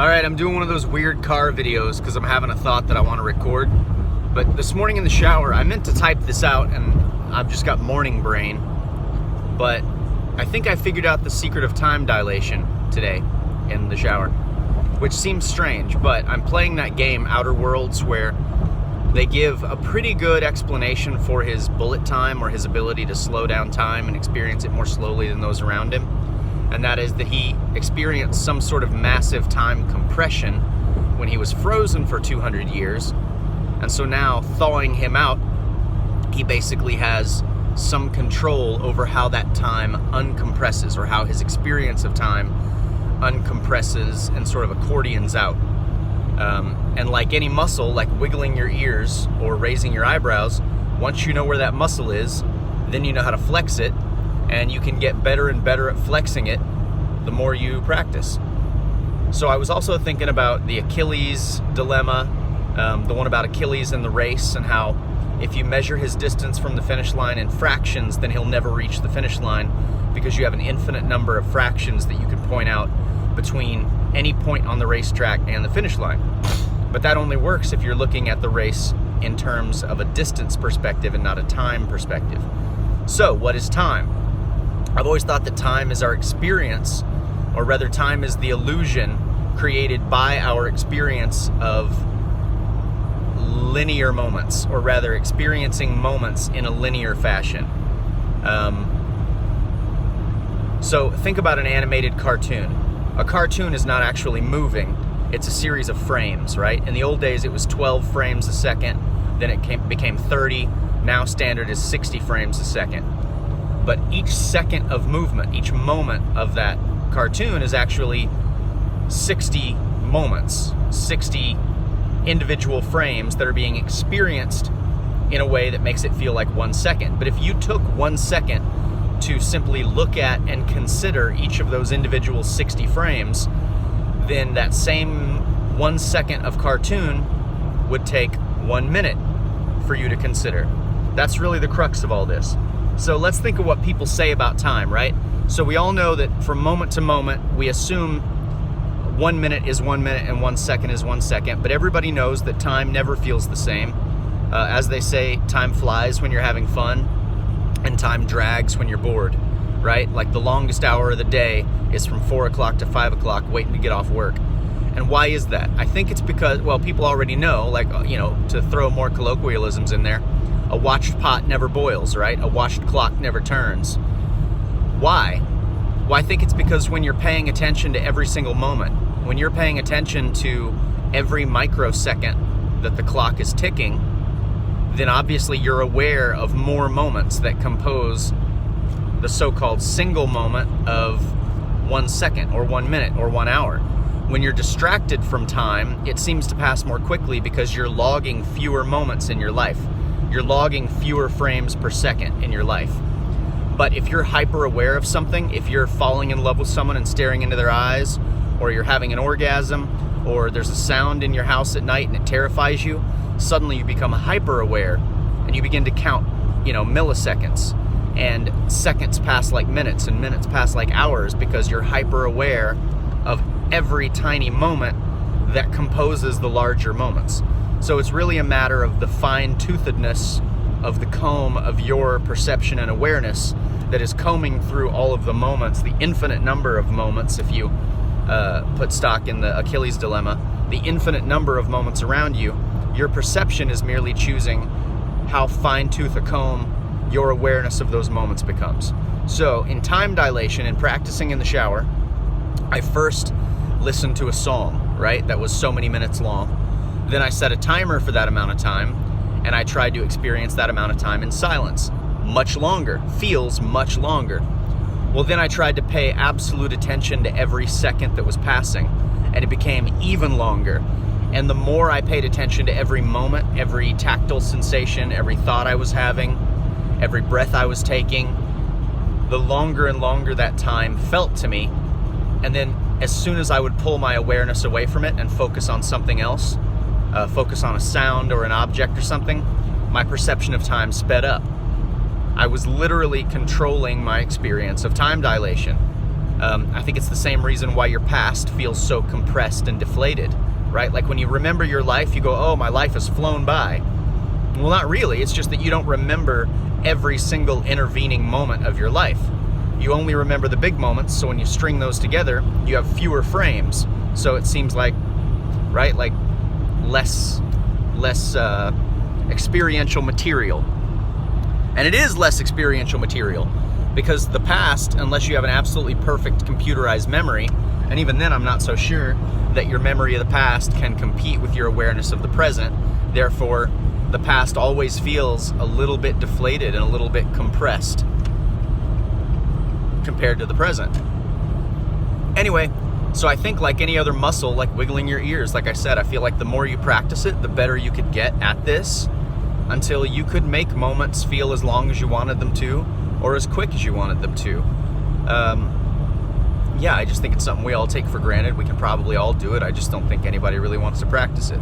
Alright, I'm doing one of those weird car videos because I'm having a thought that I want to record. But this morning in the shower, I meant to type this out and I've just got morning brain. But I think I figured out the secret of time dilation today in the shower. Which seems strange, but I'm playing that game, Outer Worlds, where they give a pretty good explanation for his bullet time or his ability to slow down time and experience it more slowly than those around him. And that is that he experienced some sort of massive time compression when he was frozen for 200 years. And so now, thawing him out, he basically has some control over how that time uncompresses, or how his experience of time uncompresses and sort of accordions out. And like any muscle, like wiggling your ears or raising your eyebrows, once you know where that muscle is, then you know how to flex it. And you can get better and better at flexing it the more you practice. So I was also thinking about the Achilles dilemma, the one about Achilles in the race, and how if you measure his distance from the finish line in fractions, then he'll never reach the finish line because you have an infinite number of fractions that you can point out between any point on the racetrack and the finish line. But that only works if you're looking at the race in terms of a distance perspective and not a time perspective. So what is time? I've always thought that time is our experience, or rather time is the illusion created by our experience of linear moments, or rather experiencing moments in a linear fashion. So think about an animated cartoon. A cartoon is not actually moving, it's a series of frames, right? In the old days it was 12 frames a second, then it became 30, now standard is 60 frames a second. But each second of movement, each moment of that cartoon is actually 60 moments, 60 individual frames that are being experienced in a way that makes it feel like 1 second. But if you took 1 second to simply look at and consider each of those individual 60 frames, then that same 1 second of cartoon would take 1 minute for you to consider. That's really the crux of all this. So let's think of what people say about time, right? So we all know that from moment to moment, we assume 1 minute is 1 minute and 1 second is 1 second, but everybody knows that time never feels the same. As they say, time flies when you're having fun, and time drags when you're bored, right? Like the longest hour of the day is from 4 o'clock to 5 o'clock waiting to get off work. And why is that? I think it's because, well, people already know, like, you know, to throw more colloquialisms in there, a watched pot never boils, right? A watched clock never turns. Why? Well, I think it's because when you're paying attention to every single moment, when you're paying attention to every microsecond that the clock is ticking, then obviously you're aware of more moments that compose the so-called single moment of 1 second or 1 minute or 1 hour. When you're distracted from time, it seems to pass more quickly because you're logging fewer moments in your life. You're logging fewer frames per second in your life. But if you're hyper aware of something, if you're falling in love with someone and staring into their eyes, or you're having an orgasm, or there's a sound in your house at night and it terrifies you, suddenly you become hyper aware and you begin to count, milliseconds, and seconds pass like minutes and minutes pass like hours because you're hyper aware of every tiny moment that composes the larger moments. So it's really a matter of the fine-toothedness of the comb of your perception and awareness that is combing through all of the moments, the infinite number of moments, if you put stock in the Achilles dilemma, the infinite number of moments around you. Your perception is merely choosing how fine-tooth a comb your awareness of those moments becomes. So in time dilation and practicing in the shower, I first listened to a song, right, that was so many minutes long. Then I set a timer for that amount of time, and I tried to experience that amount of time in silence. Much longer, feels much longer. Well, then I tried to pay absolute attention to every second that was passing, and it became even longer. And the more I paid attention to every moment, every tactile sensation, every thought I was having, every breath I was taking, the longer and longer that time felt to me. And then as soon as I would pull my awareness away from it and focus on something else, focus on a sound or an object or something, my perception of time sped up. I was literally controlling my experience of time dilation. I think it's the same reason why your past feels so compressed and deflated, right? Like when you remember your life, you go, oh, my life has flown by. Well, not really. It's just that you don't remember every single intervening moment of your life. You only remember the big moments, so when you string those together, you have fewer frames. So it seems like, right, like less experiential material. And it is less experiential material because the past, unless you have an absolutely perfect computerized memory, and even then I'm not so sure that your memory of the past can compete with your awareness of the present. Therefore, the past always feels a little bit deflated and a little bit compressed compared to the present. Anyway, so I think like any other muscle, like wiggling your ears, like I said, I feel like the more you practice it, the better you could get at this, until you could make moments feel as long as you wanted them to, or as quick as you wanted them to. Yeah, I just think it's something we all take for granted. We can probably all do it. I just don't think anybody really wants to practice it.